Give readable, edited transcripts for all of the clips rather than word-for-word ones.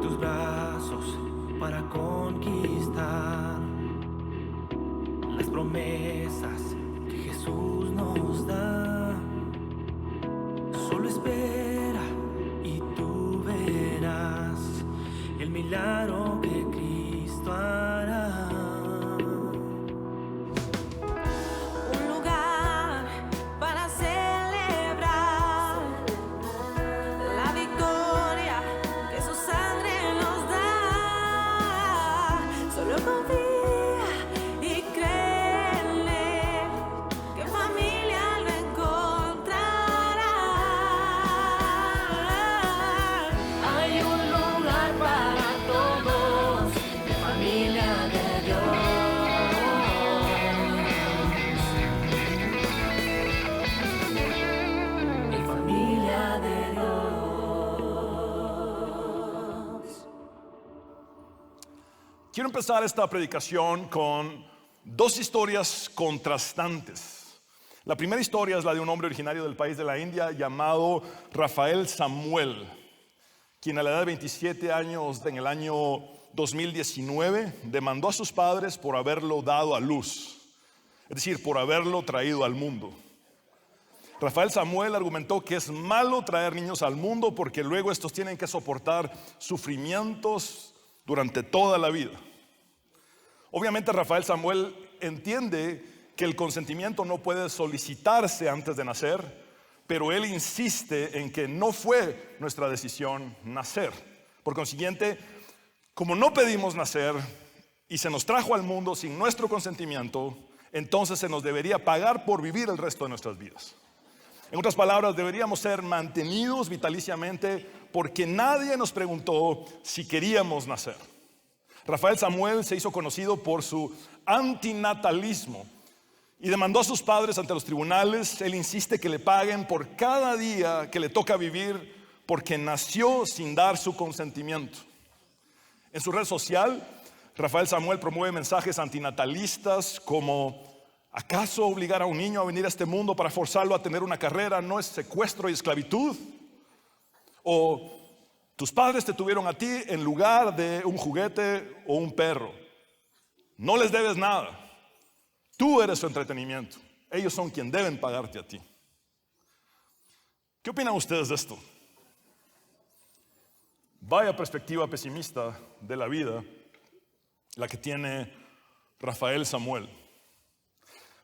tus brazos para conquistar las promesas que Jesús nos da. Solo espera y tú verás el milagro que Cristo hará. Un lugar para celebrar la victoria que su sangre nos da. Solo confía y cree en Él, que familia lo encontrará. Hay un lugar para todos, familia de Dios. Mi familia de Dios. Quiero empezar esta predicación con dos historias contrastantes. La primera historia es la de un hombre originario del país de la India llamado Rafael Samuel, quien a la edad de 27 años en el año 2019 demandó a sus padres por haberlo dado a luz, es decir, por haberlo traído al mundo. Rafael Samuel argumentó que es malo traer niños al mundo porque luego estos tienen que soportar sufrimientos durante toda la vida. Obviamente Rafael Samuel entiende que el consentimiento no puede solicitarse antes de nacer, pero él insiste en que no fue nuestra decisión nacer. Por consiguiente, como no pedimos nacer y se nos trajo al mundo sin nuestro consentimiento, entonces se nos debería pagar por vivir el resto de nuestras vidas. En otras palabras, deberíamos ser mantenidos vitaliciamente porque nadie nos preguntó si queríamos nacer. Rafael Samuel se hizo conocido por su antinatalismo y demandó a sus padres ante los tribunales. Él insiste que le paguen por cada día que le toca vivir porque nació sin dar su consentimiento. En su red social, Rafael Samuel promueve mensajes antinatalistas como: ¿acaso obligar a un niño a venir a este mundo para forzarlo a tener una carrera no es secuestro y esclavitud? O: tus padres te tuvieron a ti en lugar de un juguete o un perro. No les debes nada. Tú eres su entretenimiento. Ellos son quien deben pagarte a ti. ¿Qué opinan ustedes de esto? Vaya perspectiva pesimista de la vida la que tiene Rafael Samuel.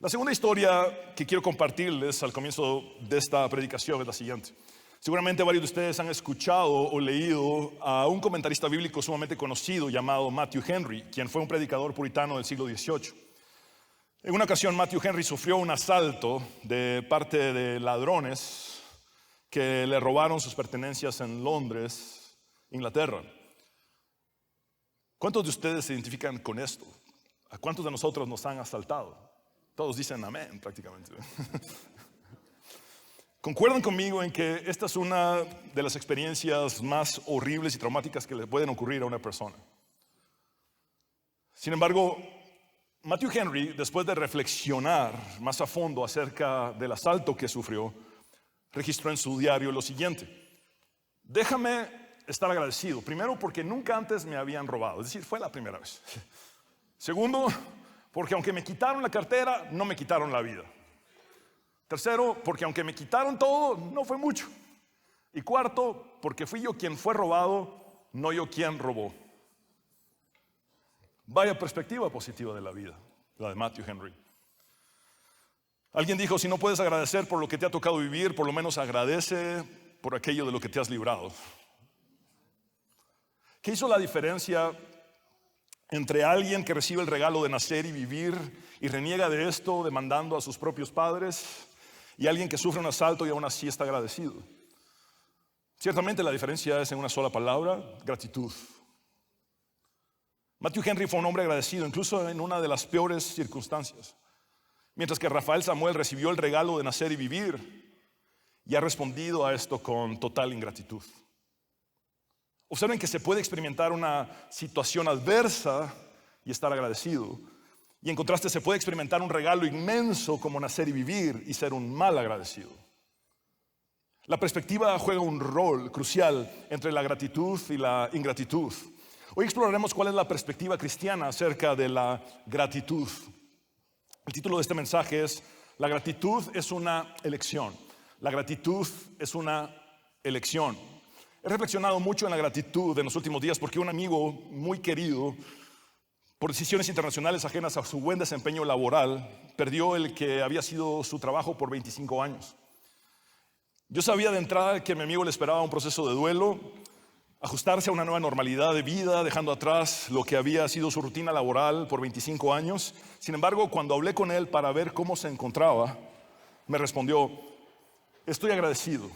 La segunda historia que quiero compartirles al comienzo de esta predicación es la siguiente. Seguramente varios de ustedes han escuchado o leído a un comentarista bíblico sumamente conocido llamado Matthew Henry, quien fue un predicador puritano del siglo XVIII. En una ocasión Matthew Henry sufrió un asalto de parte de ladrones que le robaron sus pertenencias en Londres, Inglaterra. ¿Cuántos de ustedes se identifican con esto? ¿A cuántos de nosotros nos han asaltado? Todos dicen amén prácticamente. ¿Concuerdan conmigo en que esta es una de las experiencias más horribles y traumáticas que le pueden ocurrir a una persona? Sin embargo, Matthew Henry, después de reflexionar más a fondo acerca del asalto que sufrió, registró en su diario lo siguiente: déjame estar agradecido. Primero, porque nunca antes me habían robado, es decir, fue la primera vez. Segundo, porque aunque me quitaron la cartera, no me quitaron la vida. Tercero, porque aunque me quitaron todo, no fue mucho. Y cuarto, porque fui yo quien fue robado, no yo quien robó. Vaya perspectiva positiva de la vida, la de Matthew Henry. Alguien dijo: si no puedes agradecer por lo que te ha tocado vivir, por lo menos agradece por aquello de lo que te has librado. ¿Qué hizo la diferencia entre alguien que recibe el regalo de nacer y vivir y reniega de esto demandando a sus propios padres, y alguien que sufre un asalto y aún así está agradecido? Ciertamente la diferencia es en una sola palabra: gratitud. Matthew Henry fue un hombre agradecido, incluso en una de las peores circunstancias, mientras que Rafael Samuel recibió el regalo de nacer y vivir y ha respondido a esto con total ingratitud. Observen que se puede experimentar una situación adversa y estar agradecido, y en contraste se puede experimentar un regalo inmenso como nacer y vivir y ser un mal agradecido. La perspectiva juega un rol crucial entre la gratitud y la ingratitud. Hoy exploraremos cuál es la perspectiva cristiana acerca de la gratitud. El título de este mensaje es: La gratitud es una elección. La gratitud es una elección. He reflexionado mucho en la gratitud en los últimos días porque un amigo muy querido, por decisiones internacionales ajenas a su buen desempeño laboral, perdió el que había sido su trabajo por 25 años. Yo sabía de entrada que a mi amigo le esperaba un proceso de duelo, ajustarse a una nueva normalidad de vida, dejando atrás lo que había sido su rutina laboral por 25 años. Sin embargo, cuando hablé con él para ver cómo se encontraba, me respondió: estoy agradecido.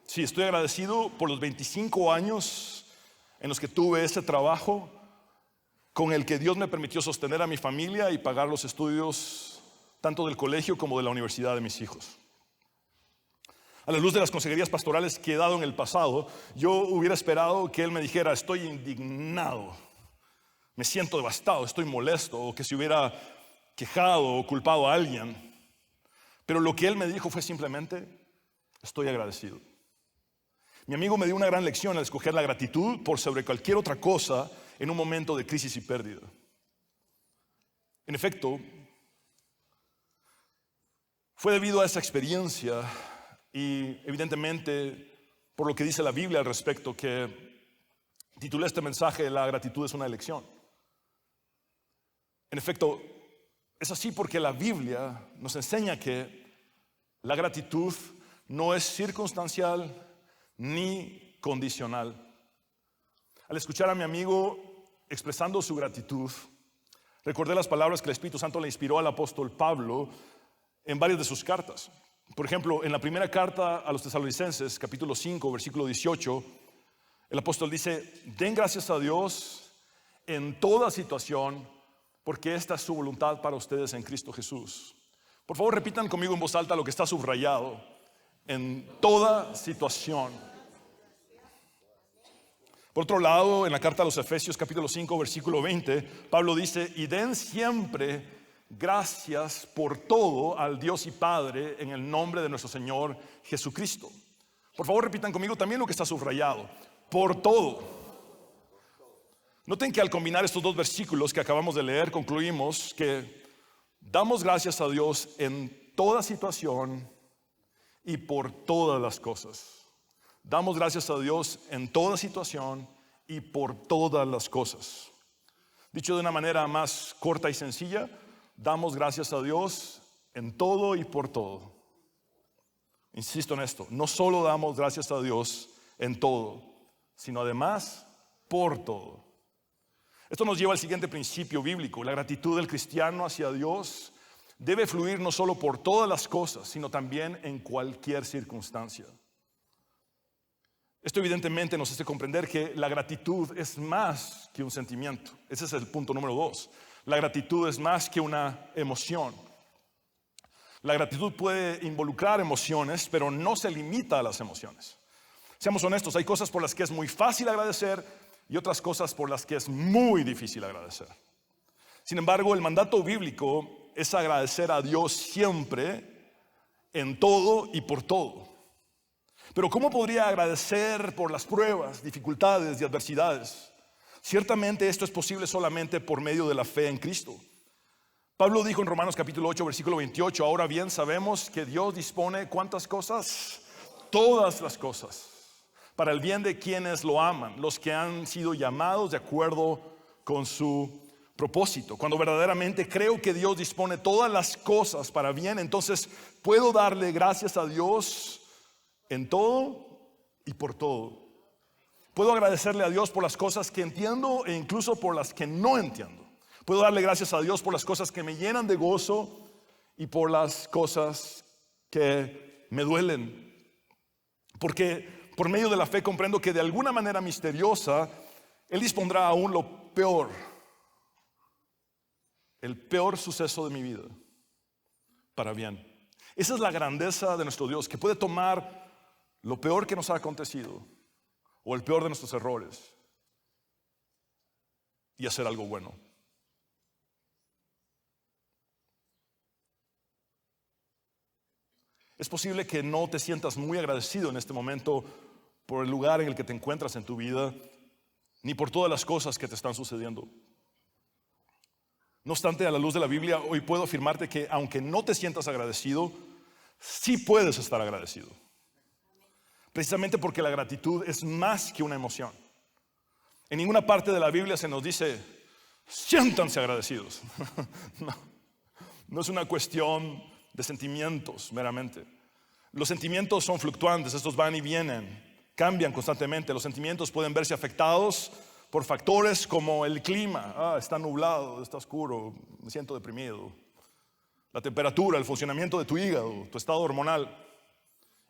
Sí, estoy agradecido por los 25 años en los que tuve ese trabajo con el que Dios me permitió sostener a mi familia y pagar los estudios tanto del colegio como de la universidad de mis hijos. A la luz de las consejerías pastorales que he dado en el pasado, yo hubiera esperado que él me dijera: estoy indignado, me siento devastado, estoy molesto, o que se hubiera quejado o culpado a alguien. Pero lo que él me dijo fue simplemente: estoy agradecido. Mi amigo me dio una gran lección al escoger la gratitud por sobre cualquier otra cosa en un momento de crisis y pérdida. En efecto, fue debido a esa experiencia y evidentemente por lo que dice la Biblia al respecto que titulé este mensaje: La gratitud es una elección. En efecto, es así porque la Biblia nos enseña que la gratitud no es circunstancial ni condicional. Al escuchar a mi amigo expresando su gratitud, recordé las palabras que el Espíritu Santo le inspiró al apóstol Pablo en varias de sus cartas. Por ejemplo, en la primera carta a los Tesalonicenses, capítulo 5, versículo 18, el apóstol dice: den gracias a Dios en toda situación, porque esta es su voluntad para ustedes en Cristo Jesús. Por favor, repitan conmigo en voz alta lo que está subrayado: en toda situación. Por otro lado, en la carta a los Efesios, capítulo 5, versículo 20, Pablo dice: y den siempre gracias por todo al Dios y Padre en el nombre de nuestro Señor Jesucristo. Por favor, repitan conmigo también lo que está subrayado: por todo. Noten que al combinar estos dos versículos que acabamos de leer, concluimos que damos gracias a Dios en toda situación y por todas las cosas. Damos gracias a Dios en toda situación y por todas las cosas. Dicho de una manera más corta y sencilla, damos gracias a Dios en todo y por todo. Insisto en esto: no solo damos gracias a Dios en todo, sino además por todo. Esto nos lleva al siguiente principio bíblico: la gratitud del cristiano hacia Dios debe fluir no solo por todas las cosas, sino también en cualquier circunstancia. Esto evidentemente nos hace comprender que la gratitud es más que un sentimiento. Ese es el punto número 2. La gratitud es más que una emoción. La gratitud puede involucrar emociones, pero no se limita a las emociones. Seamos honestos, hay cosas por las que es muy fácil agradecer y otras cosas por las que es muy difícil agradecer. Sin embargo, el mandato bíblico es agradecer a Dios siempre, en todo y por todo. Pero ¿cómo podría agradecer por las pruebas, dificultades y adversidades? Ciertamente esto es posible solamente por medio de la fe en Cristo. Pablo dijo en Romanos capítulo 8, versículo 28: ahora bien sabemos que Dios dispone ¿cuántas cosas? Todas las cosas, para el bien de quienes lo aman, los que han sido llamados de acuerdo con su propósito. Cuando verdaderamente creo que Dios dispone todas las cosas para bien, entonces puedo darle gracias a Dios en todo y por todo. Puedo agradecerle a Dios por las cosas que entiendo e incluso por las que no entiendo. Puedo darle gracias a Dios por las cosas que me llenan de gozo y por las cosas que me duelen. Porque por medio de la fe comprendo que de alguna manera misteriosa Él dispondrá aún lo peor, el peor suceso de mi vida, para bien. Esa es la grandeza de nuestro Dios, que puede tomar lo peor que nos ha acontecido o el peor de nuestros errores y hacer algo bueno. Es posible que no te sientas muy agradecido en este momento por el lugar en el que te encuentras en tu vida, ni por todas las cosas que te están sucediendo. No obstante, a la luz de la Biblia, hoy puedo afirmarte que aunque no te sientas agradecido, sí puedes estar agradecido. Precisamente porque la gratitud es más que una emoción. En ninguna parte de la Biblia se nos dice, siéntanse agradecidos. No es una cuestión de sentimientos meramente. Los sentimientos son fluctuantes, estos van y vienen, cambian constantemente. Los sentimientos pueden verse afectados por factores como el clima. Está nublado, está oscuro, me siento deprimido. La temperatura, el funcionamiento de tu hígado, tu estado hormonal.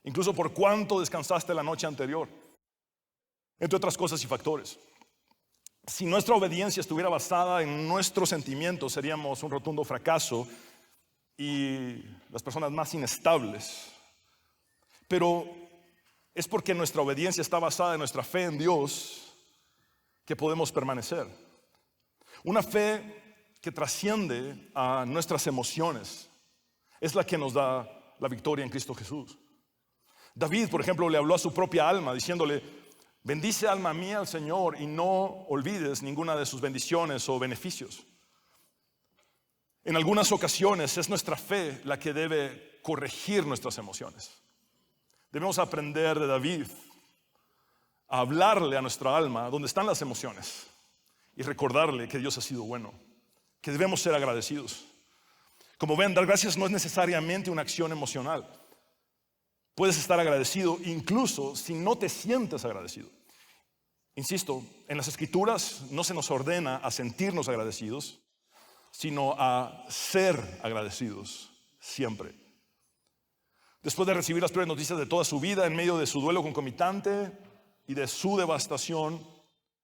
Incluso por cuánto descansaste la noche anterior. Entre otras cosas y factores. Si nuestra obediencia estuviera basada en nuestros sentimientos, seríamos un rotundo fracaso y las personas más inestables. Pero es porque nuestra obediencia está basada en nuestra fe en Dios que podemos permanecer. Una fe que trasciende a nuestras emociones es la que nos da la victoria en Cristo Jesús. David, por ejemplo, le habló a su propia alma diciéndole, bendice alma mía al Señor y no olvides ninguna de sus bendiciones o beneficios. En algunas ocasiones es nuestra fe la que debe corregir nuestras emociones. Debemos aprender de David a hablarle a nuestra alma donde están las emociones y recordarle que Dios ha sido bueno, que debemos ser agradecidos. Como ven, dar gracias no es necesariamente una acción emocional. Puedes estar agradecido incluso si no te sientes agradecido. Insisto, en las Escrituras no se nos ordena a sentirnos agradecidos, sino a ser agradecidos siempre. Después de recibir las peores noticias de toda su vida, en medio de su duelo concomitante y de su devastación,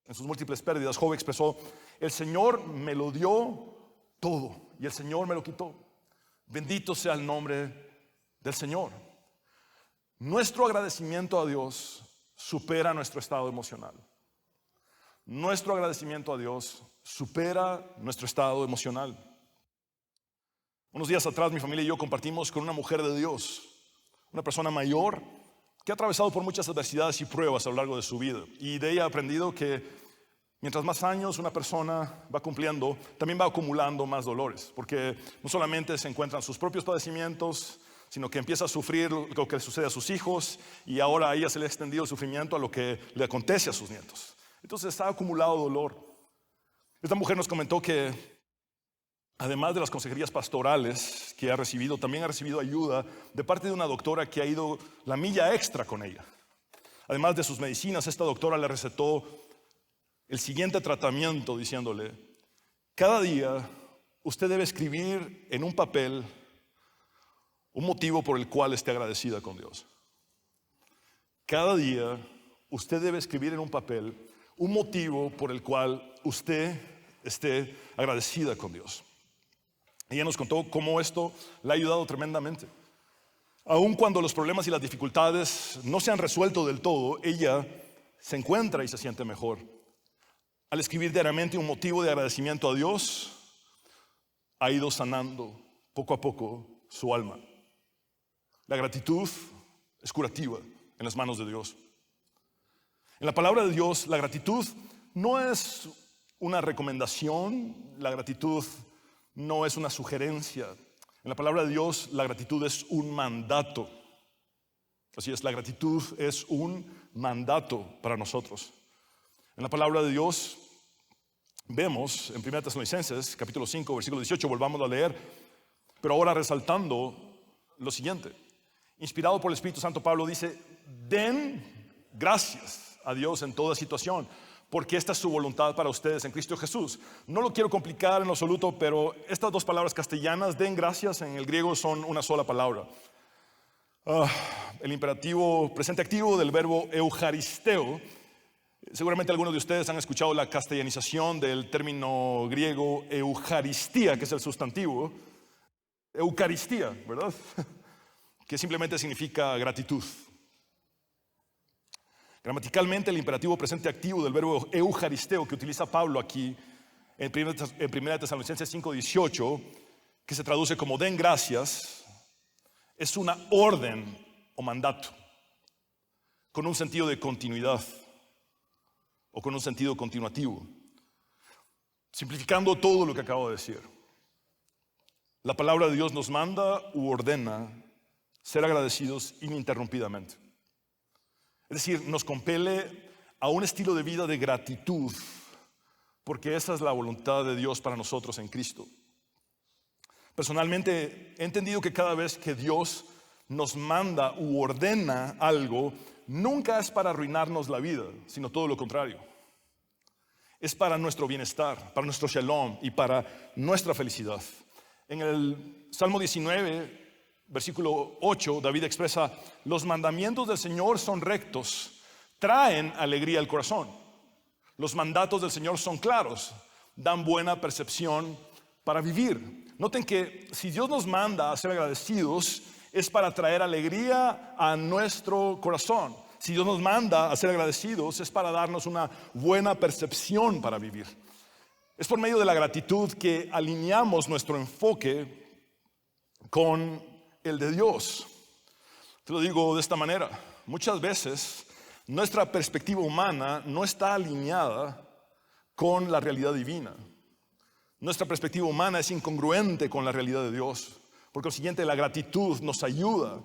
en sus múltiples pérdidas, Job expresó, el Señor me lo dio todo y el Señor me lo quitó. Bendito sea el nombre del Señor. Nuestro agradecimiento a Dios supera nuestro estado emocional. Nuestro agradecimiento a Dios supera nuestro estado emocional. Unos días atrás mi familia y yo compartimos con una mujer de Dios, una persona mayor que ha atravesado por muchas adversidades y pruebas a lo largo de su vida. Y de ella he aprendido que mientras más años una persona va cumpliendo, también va acumulando más dolores. Porque no solamente se encuentran sus propios padecimientos, sino que empieza a sufrir lo que le sucede a sus hijos y ahora a ella se le ha extendido el sufrimiento a lo que le acontece a sus nietos. Entonces ha acumulado dolor. Esta mujer nos comentó que además de las consejerías pastorales que ha recibido, también ha recibido ayuda de parte de una doctora que ha ido la milla extra con ella. Además de sus medicinas, esta doctora le recetó el siguiente tratamiento diciéndole, cada día usted debe escribir en un papel un motivo por el cual esté agradecida con Dios. Cada día usted debe escribir en un papel un motivo por el cual usted esté agradecida con Dios. Ella nos contó cómo esto le ha ayudado tremendamente. Aun cuando los problemas y las dificultades no se han resuelto del todo, ella se encuentra y se siente mejor. Al escribir diariamente un motivo de agradecimiento a Dios, ha ido sanando poco a poco su alma. La gratitud es curativa en las manos de Dios. En la palabra de Dios, la gratitud no es una recomendación, la gratitud no es una sugerencia. En la palabra de Dios, la gratitud es un mandato. Así es, la gratitud es un mandato para nosotros. En la palabra de Dios vemos en 1 Tesalonicenses, capítulo 5, versículo 18, volvamos a leer, pero ahora resaltando lo siguiente. Inspirado por el Espíritu Santo, Pablo dice, den gracias a Dios en toda situación, porque esta es su voluntad para ustedes en Cristo Jesús. No lo quiero complicar en lo absoluto, pero estas dos palabras castellanas, den gracias, en el griego son una sola palabra. El imperativo presente activo del verbo eucaristeo. Seguramente algunos de ustedes han escuchado la castellanización del término griego eucaristía, que es el sustantivo. Eucaristía, ¿verdad? Que simplemente significa gratitud. Gramaticalmente, el imperativo presente activo del verbo eucaristeo que utiliza Pablo aquí en 1 Tesalonicenses 5:18, que se traduce como den gracias, es una orden o mandato con un sentido de continuidad o con un sentido continuativo. Simplificando todo lo que acabo de decir, la palabra de Dios nos manda u ordena ser agradecidos ininterrumpidamente. Es decir, nos compele a un estilo de vida de gratitud, porque esa es la voluntad de Dios para nosotros en Cristo. Personalmente he entendido que cada vez que Dios nos manda u ordena algo, nunca es para arruinarnos la vida, sino todo lo contrario. Es para nuestro bienestar, para nuestro shalom y para nuestra felicidad. En el Salmo 19, versículo 8, David expresa: los mandamientos del Señor son rectos, traen alegría al corazón. Los mandatos del Señor son claros, dan buena percepción para vivir. Noten que si Dios nos manda a ser agradecidos, es para traer alegría a nuestro corazón. Si Dios nos manda a ser agradecidos, es para darnos una buena percepción para vivir. Es por medio de la gratitud que alineamos nuestro enfoque con el de Dios. Te lo digo de esta manera: muchas veces nuestra perspectiva humana no está alineada con la realidad divina. Nuestra perspectiva humana es incongruente con la realidad de Dios. Por consiguiente, la gratitud nos ayuda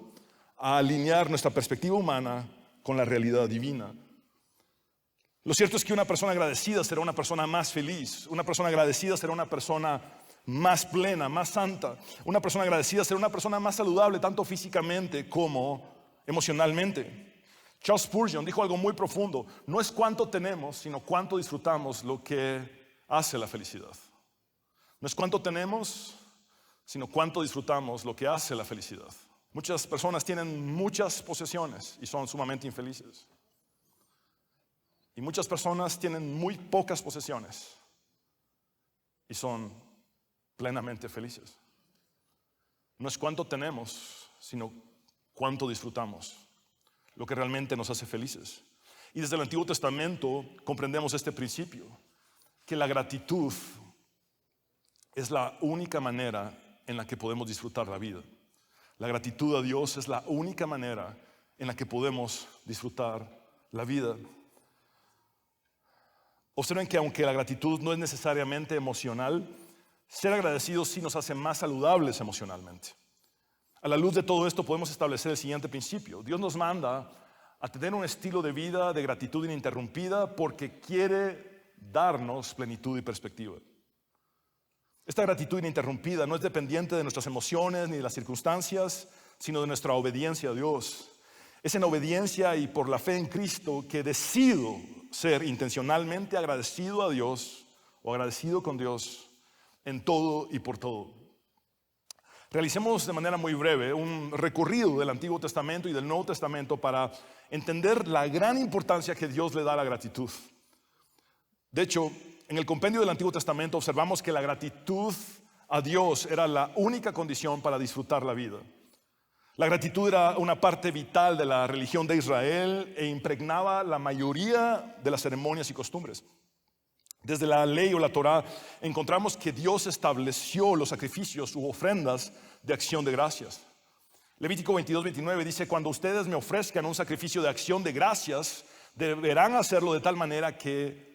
a alinear nuestra perspectiva humana con la realidad divina. Lo cierto es que una persona agradecida será una persona más feliz. Una persona agradecida será una persona más plena, más santa. Una persona agradecida será una persona más saludable, tanto físicamente como emocionalmente. Charles Spurgeon dijo algo muy profundo: no es cuánto tenemos, sino cuánto disfrutamos lo que hace la felicidad. No es cuánto tenemos, sino cuánto disfrutamos lo que hace la felicidad. Muchas personas tienen muchas posesiones y son sumamente infelices. Y muchas personas tienen muy pocas posesiones y son plenamente felices. No es cuánto tenemos, sino cuánto disfrutamos lo que realmente nos hace felices. Y desde el Antiguo Testamento comprendemos este principio, que la gratitud es la única manera en la que podemos disfrutar la vida. La gratitud a Dios es la única manera en la que podemos disfrutar la vida. Observen que aunque la gratitud no es necesariamente emocional, ser agradecidos sí nos hace más saludables emocionalmente. A la luz de todo esto podemos establecer el siguiente principio: Dios nos manda a tener un estilo de vida de gratitud ininterrumpida porque quiere darnos plenitud y perspectiva. Esta gratitud ininterrumpida no es dependiente de nuestras emociones ni de las circunstancias, sino de nuestra obediencia a Dios. Es en obediencia y por la fe en Cristo que decido ser intencionalmente agradecido a Dios o agradecido con Dios en todo y por todo. Realicemos de manera muy breve un recorrido del Antiguo Testamento y del Nuevo Testamento para entender la gran importancia que Dios le da a la gratitud. De hecho, en el compendio del Antiguo Testamento observamos que la gratitud a Dios era la única condición para disfrutar la vida. La gratitud era una parte vital de la religión de Israel e impregnaba la mayoría de las ceremonias y costumbres. Desde la ley o la Torá encontramos que Dios estableció los sacrificios u ofrendas de acción de gracias. Levítico 22:29 dice: cuando ustedes me ofrezcan un sacrificio de acción de gracias, deberán hacerlo de tal manera que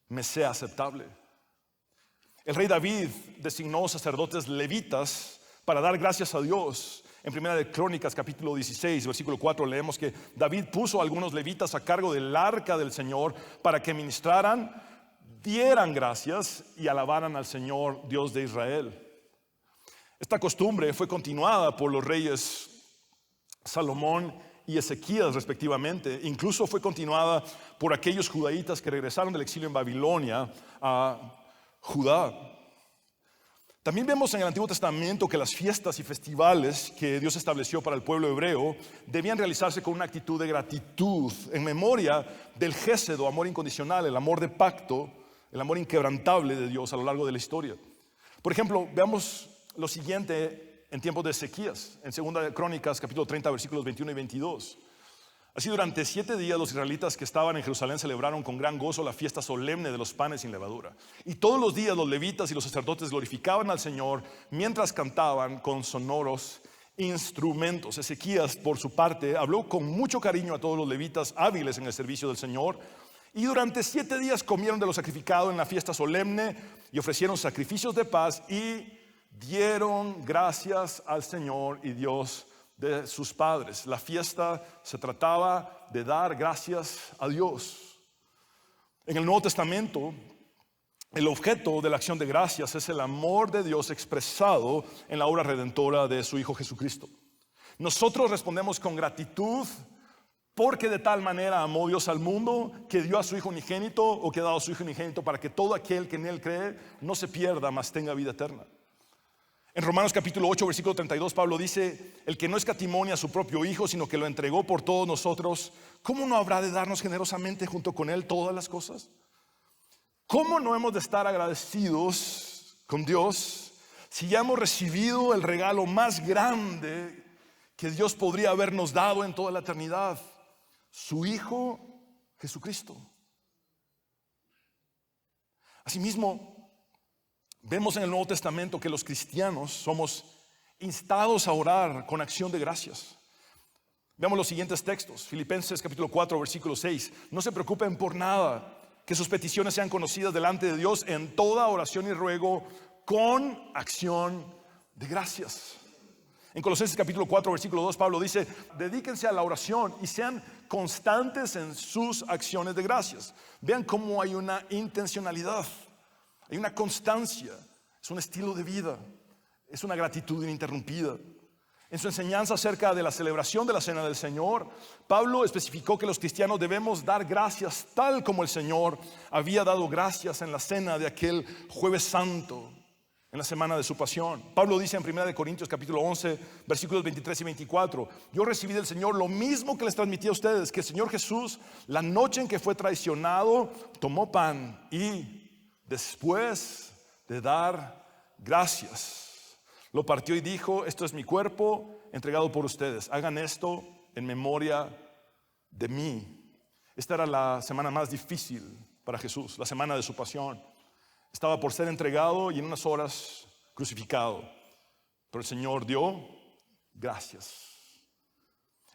me sea aceptable. El rey David designó sacerdotes levitas para dar gracias a Dios. En Primera de Crónicas capítulo 16 versículo 4 leemos que David puso a algunos levitas a cargo del arca del Señor para que ministraran, dieran gracias y alabaran al Señor Dios de Israel. Esta costumbre fue continuada por los reyes Salomón y Ezequías respectivamente. Incluso fue continuada por aquellos judaítas que regresaron del exilio en Babilonia a Judá. También vemos en el Antiguo Testamento que las fiestas y festivales que Dios estableció para el pueblo hebreo debían realizarse con una actitud de gratitud en memoria del Gesed o amor incondicional, el amor de pacto, el amor inquebrantable de Dios a lo largo de la historia. Por ejemplo, veamos lo siguiente en tiempos de Ezequías, en 2 Crónicas capítulo 30 versículos 21 y 22. Así durante 7 días los israelitas que estaban en Jerusalén celebraron con gran gozo la fiesta solemne de los panes sin levadura. Y todos los días los levitas y los sacerdotes glorificaban al Señor mientras cantaban con sonoros instrumentos. Ezequías, por su parte, habló con mucho cariño a todos los levitas hábiles en el servicio del Señor. Y durante 7 días comieron de lo sacrificado en la fiesta solemne y ofrecieron sacrificios de paz y dieron gracias al Señor y Dios de sus padres. La fiesta se trataba de dar gracias a Dios. En el Nuevo Testamento, el objeto de la acción de gracias es el amor de Dios expresado en la obra redentora de su Hijo Jesucristo. Nosotros respondemos con gratitud porque de tal manera amó Dios al mundo que dio a su Hijo unigénito, o que ha dado a su Hijo unigénito para que todo aquel que en Él cree no se pierda, mas tenga vida eterna. En Romanos capítulo 8, versículo 32, Pablo dice: el que no escatimó a su propio Hijo, sino que lo entregó por todos nosotros, ¿cómo no habrá de darnos generosamente junto con Él todas las cosas? ¿Cómo no hemos de estar agradecidos con Dios si ya hemos recibido el regalo más grande que Dios podría habernos dado en toda la eternidad? Su Hijo Jesucristo. Asimismo, vemos en el Nuevo Testamento que los cristianos somos instados a orar con acción de gracias. Veamos los siguientes textos. Filipenses capítulo 4, versículo 6. No se preocupen por nada, que sus peticiones sean conocidas delante de Dios en toda oración y ruego con acción de gracias. En Colosenses capítulo 4, versículo 2, Pablo dice: dedíquense a la oración y sean constantes en sus acciones de gracias. Vean cómo hay una intencionalidad, hay una constancia, es un estilo de vida, es una gratitud ininterrumpida. En su enseñanza acerca de la celebración de la Cena del Señor, Pablo especificó que los cristianos debemos dar gracias tal como el Señor había dado gracias en la cena de aquel Jueves Santo, en la semana de su pasión. Pablo dice en 1 Corintios capítulo 11, versículos 23 y 24: yo recibí del Señor lo mismo que les transmití a ustedes, que el Señor Jesús, la noche en que fue traicionado, tomó pan y después de dar gracias, lo partió y dijo: esto es mi cuerpo entregado por ustedes, hagan esto en memoria de mí. Esta era la semana más difícil para Jesús, la semana de su pasión. Estaba por ser entregado y en unas horas crucificado, pero el Señor dio gracias.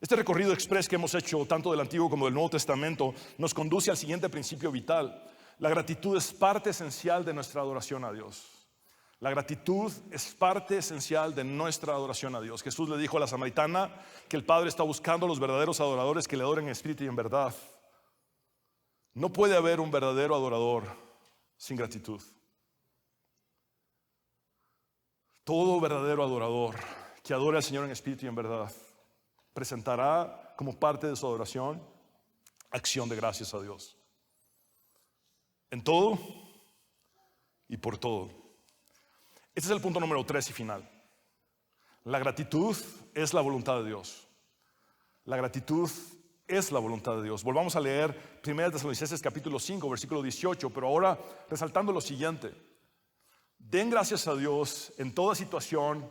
Este recorrido express que hemos hecho tanto del Antiguo como del Nuevo Testamento nos conduce al siguiente principio vital: la gratitud es parte esencial de nuestra adoración a Dios. La gratitud es parte esencial de nuestra adoración a Dios. Jesús le dijo a la samaritana que el Padre está buscando a los verdaderos adoradores que le adoren en espíritu y en verdad. No puede haber un verdadero adorador sin gratitud. Todo verdadero adorador que adore al Señor en espíritu y en verdad presentará como parte de su adoración acción de gracias a Dios. En todo y por todo. Este es el punto número 3 y final. La gratitud es la voluntad de Dios. La gratitud es la voluntad de Dios. Volvamos a leer 1 Tesalonicenses capítulo 5, versículo 18, pero ahora resaltando lo siguiente: den gracias a Dios en toda situación,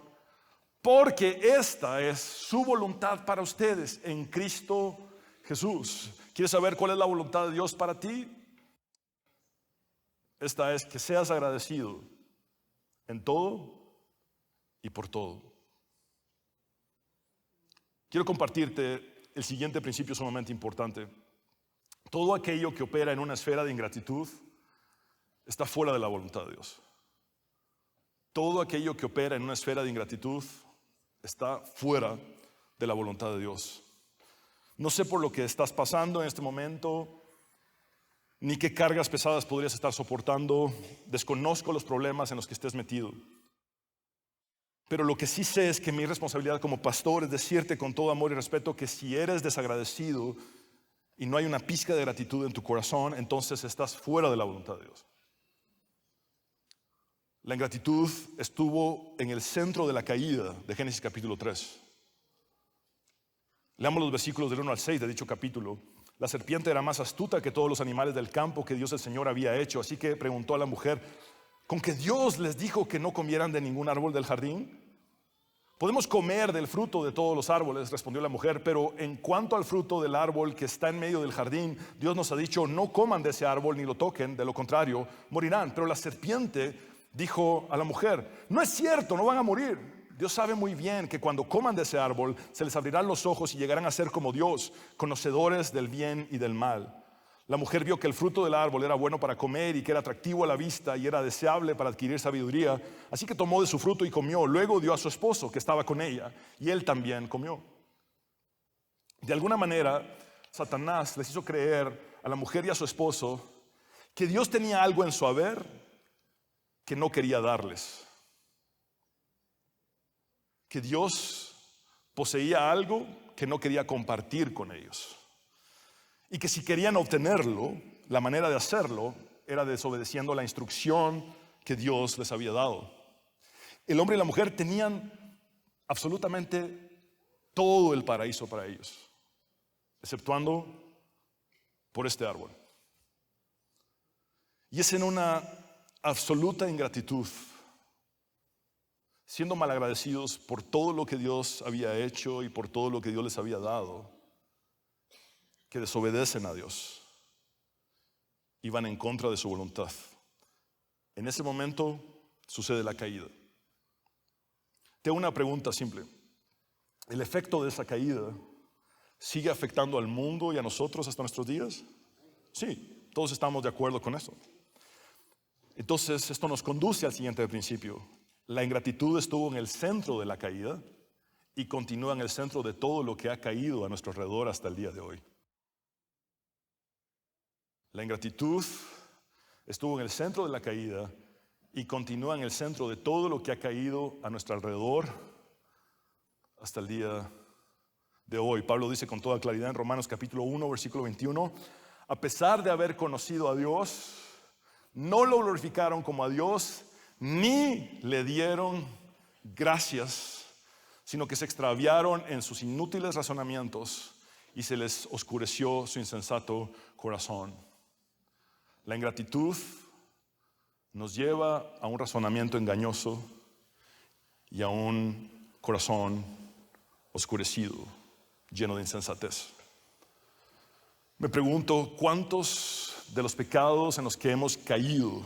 porque esta es su voluntad para ustedes en Cristo Jesús. ¿Quieres saber cuál es la voluntad de Dios para ti? Esta es que seas agradecido en todo y por todo. Quiero compartirte el siguiente principio sumamente importante. Todo aquello que opera en una esfera de ingratitud está fuera de la voluntad de Dios. Todo aquello que opera en una esfera de ingratitud está fuera de la voluntad de Dios. No sé por lo que estás pasando en este momento, ni qué cargas pesadas podrías estar soportando. Desconozco los problemas en los que estés metido. Pero lo que sí sé es que mi responsabilidad como pastor es decirte con todo amor y respeto que si eres desagradecido y no hay una pizca de gratitud en tu corazón, entonces estás fuera de la voluntad de Dios. La ingratitud estuvo en el centro de la caída de Génesis capítulo 3. Leamos los versículos del 1 al 6 de dicho capítulo. La serpiente era más astuta que todos los animales del campo que Dios el Señor había hecho. Así que preguntó a la mujer: ¿con que Dios les dijo que no comieran de ningún árbol del jardín? Podemos comer del fruto de todos los árboles, respondió la mujer, pero en cuanto al fruto del árbol que está en medio del jardín, Dios nos ha dicho: no coman de ese árbol ni lo toquen, de lo contrario morirán. Pero la serpiente dijo a la mujer: no es cierto, no van a morir. Dios sabe muy bien que cuando coman de ese árbol se les abrirán los ojos y llegarán a ser como Dios, conocedores del bien y del mal. La mujer vio que el fruto del árbol era bueno para comer y que era atractivo a la vista y era deseable para adquirir sabiduría. Así que tomó de su fruto y comió. Luego dio a su esposo que estaba con ella y él también comió. De alguna manera, Satanás les hizo creer a la mujer y a su esposo que Dios tenía algo en su haber que no quería darles. Que Dios poseía algo que no quería compartir con ellos. Y que si querían obtenerlo, la manera de hacerlo era desobedeciendo la instrucción que Dios les había dado. El hombre y la mujer tenían absolutamente todo el paraíso para ellos, exceptuando por este árbol. Y es en una absoluta ingratitud, siendo malagradecidos por todo lo que Dios había hecho y por todo lo que Dios les había dado, que desobedecen a Dios y van en contra de su voluntad. En ese momento sucede la caída. Tengo una pregunta simple. ¿El efecto de esa caída sigue afectando al mundo y a nosotros hasta nuestros días? Sí, todos estamos de acuerdo con eso. Entonces, esto nos conduce al siguiente principio. La ingratitud estuvo en el centro de la caída y continúa en el centro de todo lo que ha caído a nuestro alrededor hasta el día de hoy. La ingratitud estuvo en el centro de la caída y continúa en el centro de todo lo que ha caído a nuestro alrededor hasta el día de hoy. Pablo dice con toda claridad en Romanos capítulo 1, versículo 21, a pesar de haber conocido a Dios, no lo glorificaron como a Dios, ni le dieron gracias, sino que se extraviaron en sus inútiles razonamientos y se les oscureció su insensato corazón. La ingratitud nos lleva a un razonamiento engañoso y a un corazón oscurecido, lleno de insensatez. Me pregunto, ¿cuántos de los pecados en los que hemos caído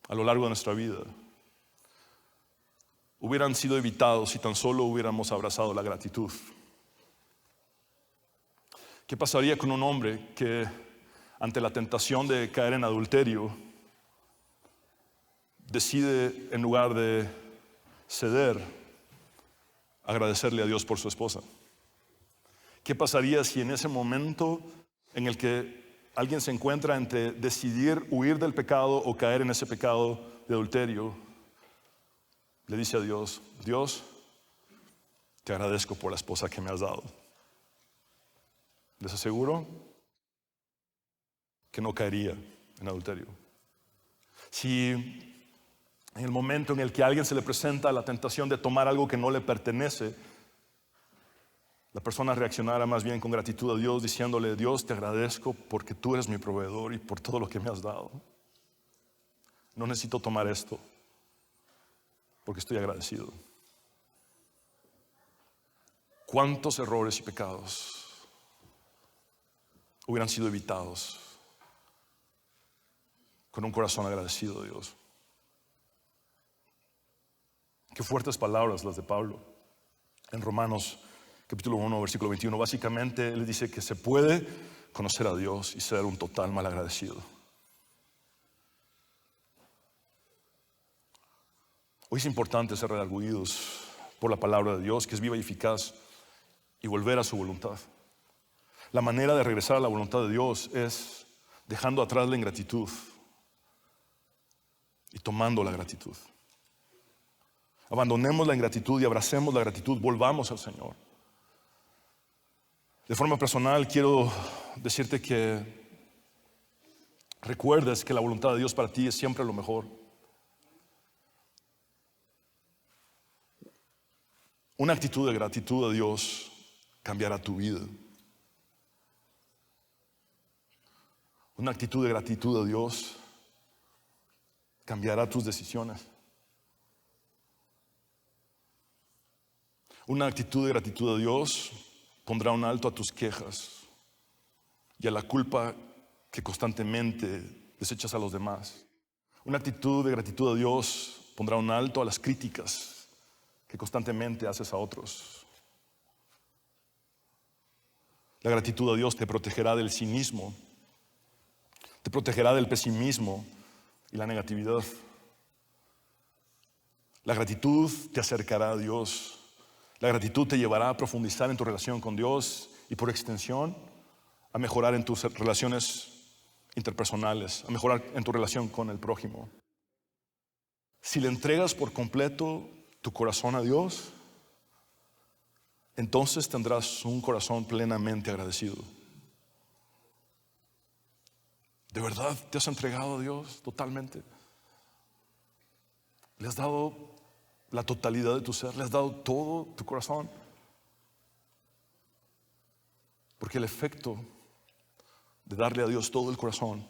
a lo largo de nuestra vida hubieran sido evitados si tan solo hubiéramos abrazado la gratitud? ¿Qué pasaría con un hombre que ante la tentación de caer en adulterio decide, en lugar de ceder, agradecerle a Dios por su esposa? ¿Qué pasaría si en ese momento en el que alguien se encuentra entre decidir huir del pecado o caer en ese pecado de adulterio, le dice a Dios, Dios, te agradezco por la esposa que me has dado? Les aseguro que no caería en adulterio. Si en el momento en el que a alguien se le presenta la tentación de tomar algo que no le pertenece, la persona reaccionara más bien con gratitud a Dios, diciéndole, Dios, te agradezco porque tú eres mi proveedor y por todo lo que me has dado. No necesito tomar esto porque estoy agradecido. ¿Cuántos errores y pecados hubieran sido evitados con un corazón agradecido a Dios? Qué fuertes palabras las de Pablo en Romanos capítulo 1, versículo 21. Básicamente él dice que se puede conocer a Dios y ser un total malagradecido. Hoy es importante ser redarguidos por la palabra de Dios, que es viva y eficaz, y volver a su voluntad. La manera de regresar a la voluntad de Dios es dejando atrás la ingratitud y tomando la gratitud. Abandonemos la ingratitud y abracemos la gratitud, volvamos al Señor. De forma personal quiero decirte que recuerdes que la voluntad de Dios para ti es siempre lo mejor. Una actitud de gratitud a Dios cambiará tu vida. Una actitud de gratitud a Dios cambiará tus decisiones. Una actitud de gratitud a Dios pondrá un alto a tus quejas y a la culpa que constantemente desechas a los demás. Una actitud de gratitud a Dios pondrá un alto a las críticas que constantemente haces a otros. La gratitud a Dios te protegerá del cinismo, te protegerá del pesimismo y la negatividad. La gratitud te acercará a Dios. La gratitud te llevará a profundizar en tu relación con Dios y por extensión a mejorar en tus relaciones interpersonales, a mejorar en tu relación con el prójimo. Si le entregas por completo tu corazón a Dios, entonces tendrás un corazón plenamente agradecido. ¿De verdad te has entregado a Dios totalmente? ¿Le has dado la totalidad de tu ser? ¿Le has dado todo tu corazón? Porque el efecto de darle a Dios todo el corazón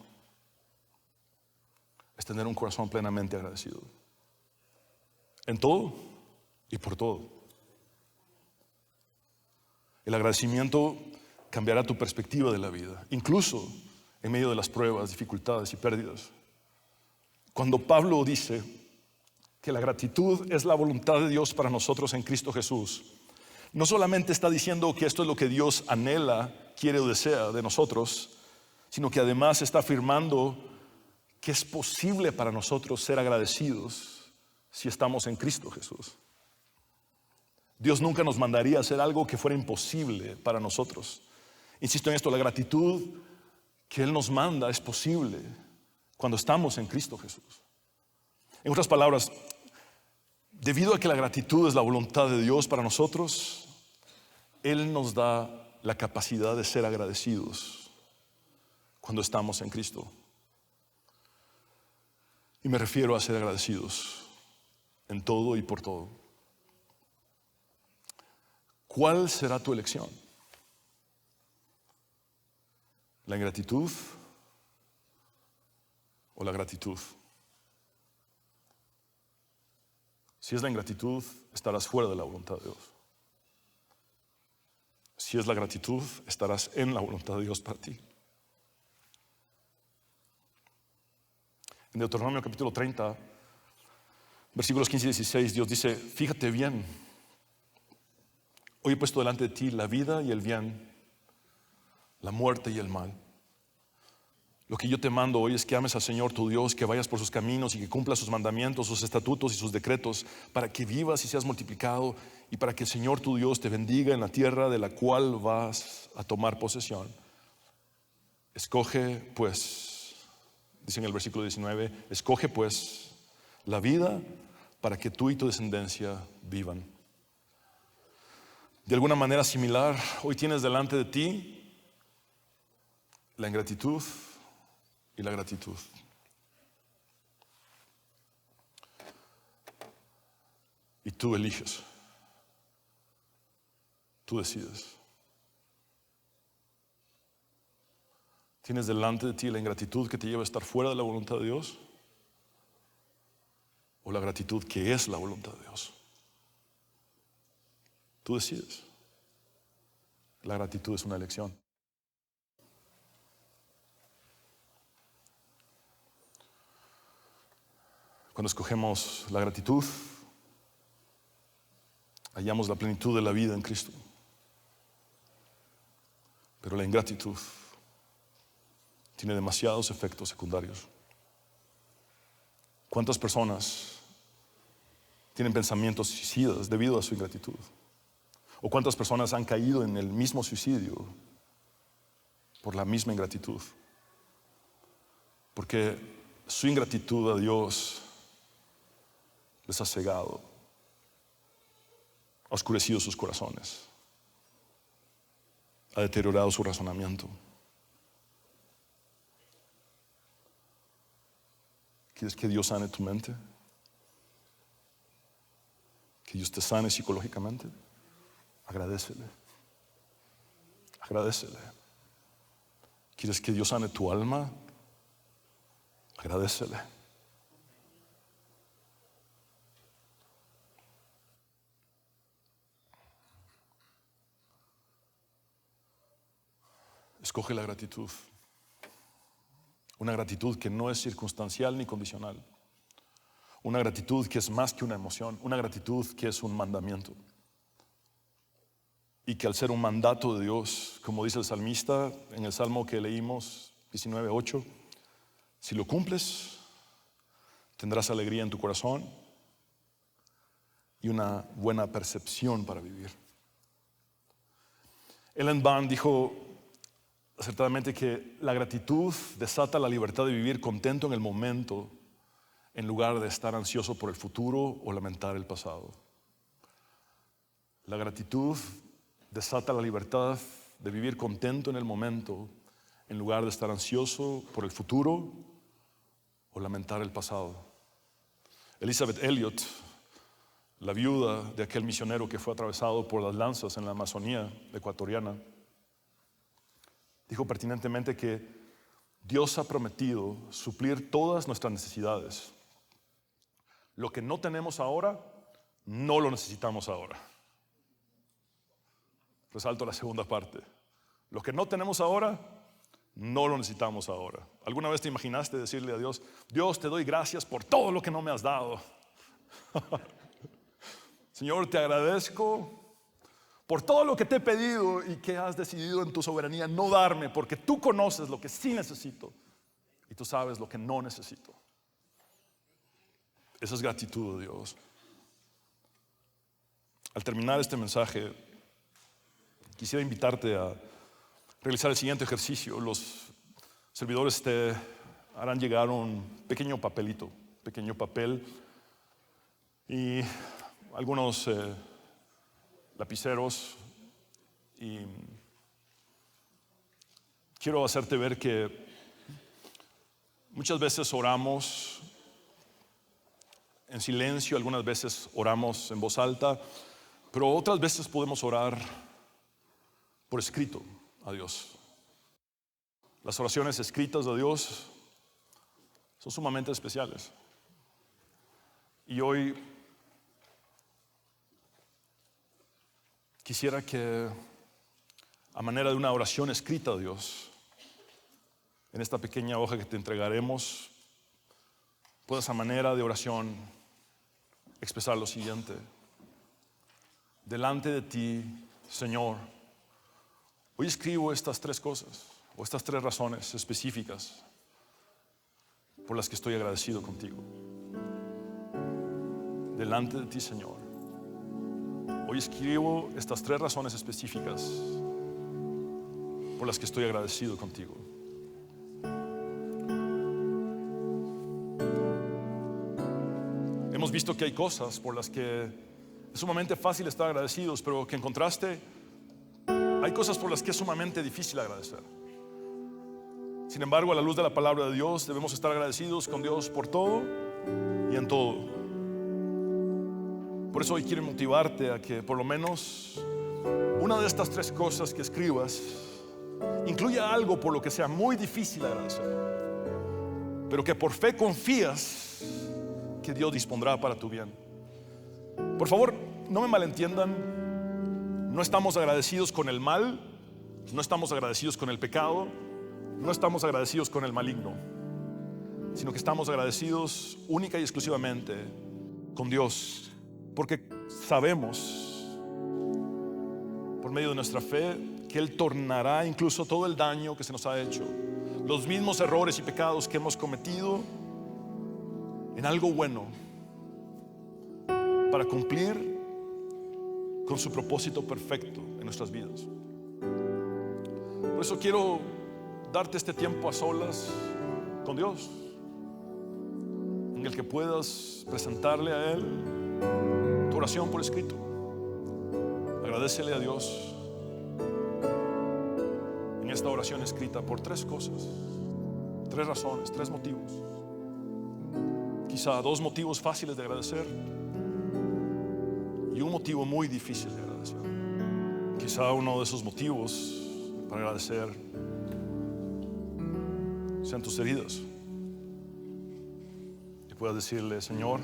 es tener un corazón plenamente agradecido. En todo y por todo. El agradecimiento cambiará tu perspectiva de la vida, incluso en medio de las pruebas, dificultades y pérdidas. Cuando Pablo dice que la gratitud es la voluntad de Dios para nosotros en Cristo Jesús, no solamente está diciendo que esto es lo que Dios anhela, quiere o desea de nosotros, sino que además está afirmando que es posible para nosotros ser agradecidos si estamos en Cristo Jesús. Dios nunca nos mandaría a hacer algo que fuera imposible para nosotros. Insisto en esto, la gratitud que Él nos manda es posible cuando estamos en Cristo Jesús. En otras palabras, debido a que la gratitud es la voluntad de Dios para nosotros, Él nos da la capacidad de ser agradecidos cuando estamos en Cristo. Y me refiero a ser agradecidos en todo y por todo. ¿Cuál será tu elección? ¿La ingratitud o la gratitud? Si es la ingratitud, estarás fuera de la voluntad de Dios. Si es la gratitud, estarás en la voluntad de Dios para ti. En Deuteronomio capítulo 30, versículos 15 y 16, Dios dice: fíjate bien, hoy he puesto delante de ti la vida y el bien, la muerte y el mal. Lo que yo te mando hoy es que ames al Señor tu Dios, que vayas por sus caminos y que cumplas sus mandamientos, sus estatutos y sus decretos, para que vivas y seas multiplicado, y para que el Señor tu Dios te bendiga en la tierra de la cual vas a tomar posesión. Escoge pues, dice en el versículo 19, escoge pues la vida para que tú y tu descendencia vivan. De alguna manera similar, hoy tienes delante de ti la ingratitud y la gratitud. Y tú eliges. Tú decides. Tienes delante de ti la ingratitud que te lleva a estar fuera de la voluntad de Dios, o la gratitud que es la voluntad de Dios. Tú decides. La gratitud es una elección. Cuando escogemos la gratitud, hallamos la plenitud de la vida en Cristo. Pero la ingratitud tiene demasiados efectos secundarios. ¿Cuántas personas tienen pensamientos suicidas debido a su ingratitud? ¿O cuántas personas han caído en el mismo suicidio por la misma ingratitud? Porque su ingratitud a Dios les ha cegado, ha oscurecido sus corazones, ha deteriorado su razonamiento. ¿Quieres que Dios sane tu mente? ¿Que Dios te sane psicológicamente? Agradécele. Agradécele. ¿Quieres que Dios sane tu alma? Agradécele. Escoge la gratitud. Una gratitud que no es circunstancial ni condicional. una gratitud que es más que una emoción, una gratitud que es un mandamiento. Y que al ser un mandato de Dios, como dice el salmista en el salmo que leímos, 19:8, si lo cumples, tendrás alegría en tu corazón y una buena percepción para vivir. Ellen Band dijo acertadamente que la gratitud desata la libertad de vivir contento en el momento en lugar de estar ansioso por el futuro o lamentar el pasado. La gratitud desata la libertad de vivir contento en el momento en lugar de estar ansioso por el futuro o lamentar el pasado. Elizabeth Elliot, la viuda de aquel misionero que fue atravesado por las lanzas en la Amazonía ecuatoriana, dijo pertinentemente que Dios ha prometido suplir todas nuestras necesidades. Lo que no tenemos ahora, no lo necesitamos ahora. Resalto la segunda parte. Lo que no tenemos ahora, no lo necesitamos ahora. ¿Alguna vez te imaginaste decirle a Dios, Dios, te doy gracias por todo lo que no me has dado? Señor, te agradezco por todo lo que te he pedido y que has decidido en tu soberanía no darme, porque tú conoces lo que sí necesito y tú sabes lo que no necesito. Esa es gratitud, Dios. Al terminar este mensaje, quisiera invitarte a realizar el siguiente ejercicio. Los servidores te harán llegar un pequeño papelito, pequeño papel y algunos lapiceros, y quiero hacerte ver que muchas veces oramos en silencio, algunas veces oramos en voz alta, pero otras veces podemos orar por escrito a Dios. Las oraciones escritas a Dios son sumamente especiales. Y hoy quisiera que, a manera de una oración escrita a Dios, en esta pequeña hoja que te entregaremos, puedas a manera de oración expresar lo siguiente: delante de ti, Señor, hoy escribo estas tres cosas, o estas tres razones específicas por las que estoy agradecido contigo. Delante de ti, Señor, hoy escribo estas tres razones específicas por las que estoy agradecido contigo. Hemos visto que hay cosas por las que es sumamente fácil estar agradecidos, pero que en contraste hay cosas por las que es sumamente difícil agradecer. Sin embargo, a la luz de la palabra de Dios, debemos estar agradecidos con Dios por todo y en todo. Por eso hoy quiero motivarte a que por lo menos una de estas tres cosas que escribas incluya algo por lo que sea muy difícil agradecer, pero que por fe confías que Dios dispondrá para tu bien. Por favor, no me malentiendan. No estamos agradecidos con el mal, no estamos agradecidos con el pecado, no estamos agradecidos con el maligno, sino que estamos agradecidos única y exclusivamente con Dios, porque sabemos por medio de nuestra fe que Él tornará incluso todo el daño que se nos ha hecho, los mismos errores y pecados que hemos cometido, en algo bueno para cumplir con su propósito perfecto en nuestras vidas. Por eso quiero darte este tiempo a solas con Dios, en el que puedas presentarle a Él tu oración por escrito. Agradécele a Dios en esta oración escrita por tres cosas, tres razones, tres motivos. Quizá dos motivos fáciles de agradecer y un motivo muy difícil de agradecer. Quizá uno de esos motivos para agradecer sean tus heridas. Y puedas decirle: Señor,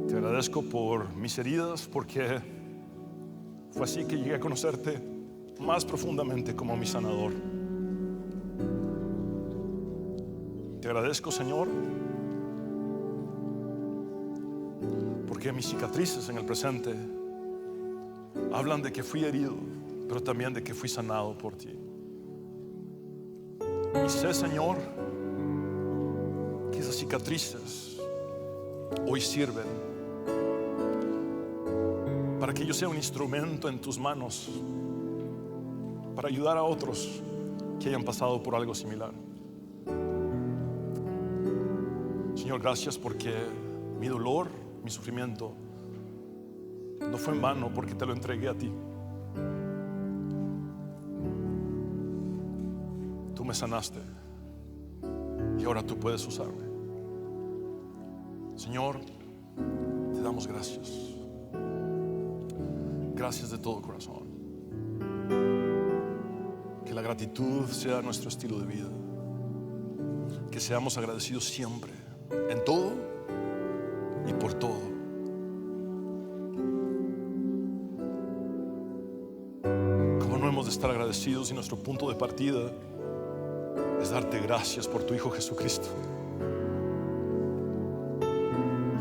te agradezco por mis heridas, porque fue así que llegué a conocerte más profundamente como mi sanador. Te agradezco, Señor, Porque mis cicatrices en el presente hablan de que fui herido, pero también de que fui sanado por ti. Y sé, Señor, que esas cicatrices hoy sirven para que yo sea un instrumento en tus manos para ayudar a otros que hayan pasado por algo similar. Señor, gracias porque mi dolor, mi sufrimiento no fue en vano, porque te lo entregué a ti. Tú me sanaste y ahora tú puedes usarme. Señor, te damos gracias. Gracias de todo corazón. Que la gratitud sea nuestro estilo de vida. Que seamos agradecidos siempre, en todo y por todo. ¿Cómo no hemos de estar agradecidos si nuestro punto de partida es darte gracias por tu Hijo Jesucristo,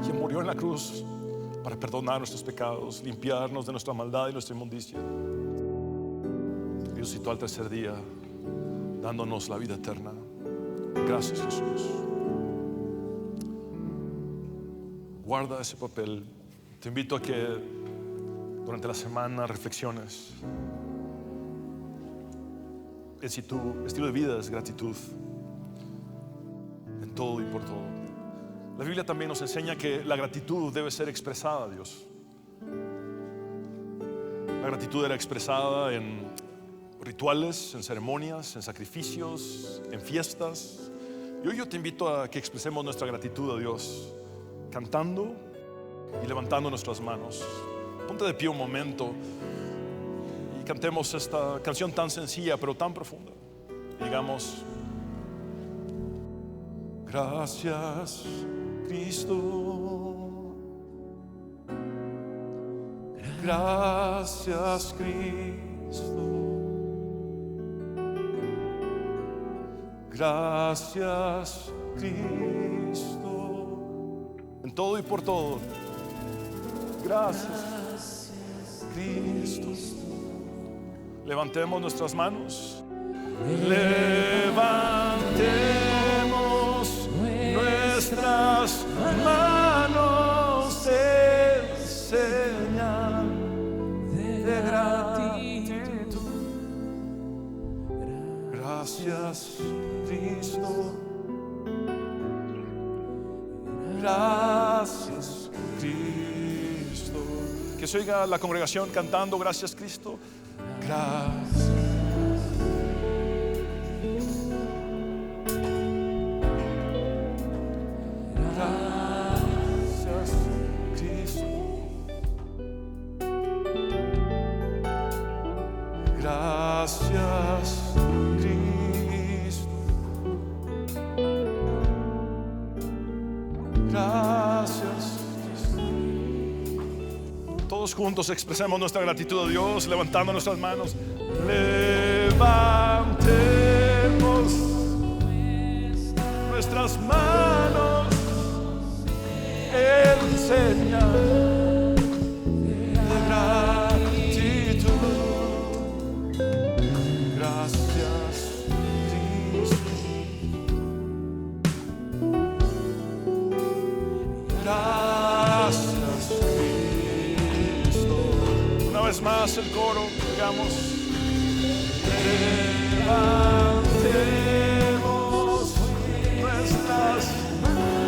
quien murió en la cruz para perdonar nuestros pecados, limpiarnos de nuestra maldad y nuestra inmundicia, y resucitó al tercer día dándonos la vida eterna? Gracias, Jesús. Guarda ese papel. Te invito a que durante la semana reflexiones en si tu estilo de vida es gratitud en todo y por todo. La Biblia también nos enseña que la gratitud debe ser expresada a Dios. La gratitud era expresada en rituales, en ceremonias, en sacrificios, en fiestas. Y hoy yo te invito a que expresemos nuestra gratitud a Dios cantando y levantando nuestras manos. Ponte de pie un momento y cantemos esta canción tan sencilla pero tan profunda. Y digamos: gracias, Cristo. Gracias, Cristo. Gracias, Cristo. En todo y por todo. Gracias, Cristo. Levantemos nuestras manos. Levantemos nuestras manos en señal de gratitud. Gracias, Cristo. Gracias, Cristo. Que se oiga la congregación cantando: gracias, Cristo. Gracias. Gracias, Cristo. Gracias, Cristo. Gracias, Cristo. Todos juntos expresemos nuestra gratitud a Dios, levantando nuestras manos. Levantemos nuestras manos en señal de gratitud. Gracias, Cristo. Gracias, Cristo. Una vez más el coro, digamos: levantemos nuestras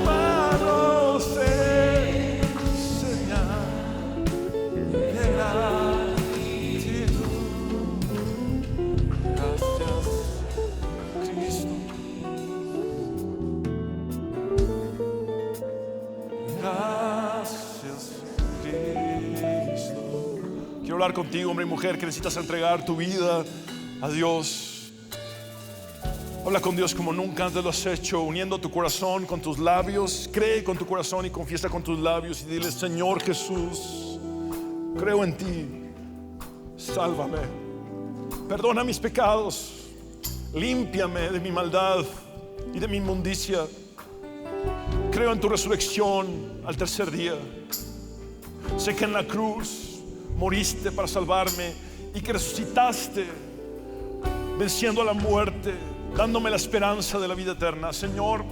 manos en señal de gratitud. Gracias, Cristo. Gracias, Cristo. Quiero hablar contigo, hombre y mujer, que necesitas entregar tu vida a Dios. Habla con Dios como nunca antes lo has hecho, uniendo tu corazón con tus labios. Cree con tu corazón y confiesa con tus labios y dile: Señor Jesús, creo en ti, sálvame, perdona mis pecados, límpiame de mi maldad y de mi inmundicia. Creo en tu resurrección al tercer día. Sé que en la cruz moriste para salvarme y que resucitaste venciendo a la muerte, dándome la esperanza de la vida eterna. Señor,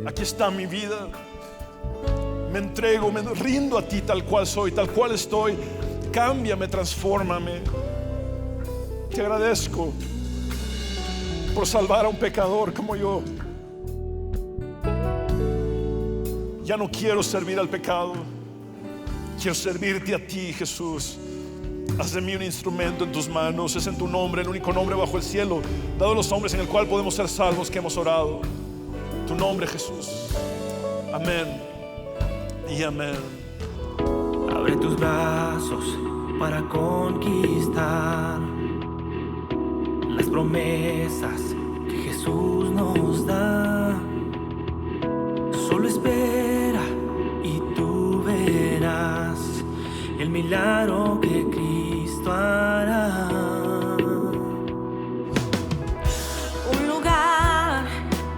aquí está mi vida. Me entrego, me rindo a ti tal cual soy, tal cual estoy. Cámbiame, transfórmame. Te agradezco por salvar a un pecador como yo. Ya no quiero servir al pecado, quiero servirte a ti, Jesús. Haz de mí un instrumento en tus manos. Es en tu nombre, el único nombre bajo el cielo, dado a los hombres, en el cual podemos ser salvos, que hemos orado. Tu nombre, Jesús. Amén y amén. Abre tus brazos para conquistar las promesas que Jesús nos da. Solo espera y tú verás el milagro que Cristo hará. Un lugar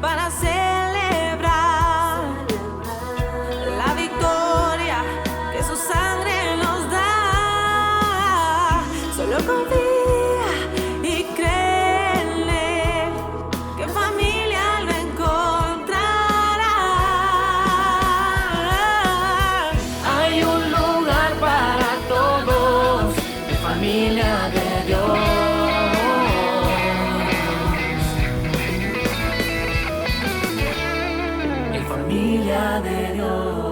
para celebrar la victoria que su sangre nos da. Solo confía y créele que en familia lo encontrará. Hay un lugar para todos, de familia de Dios. En familia de Dios.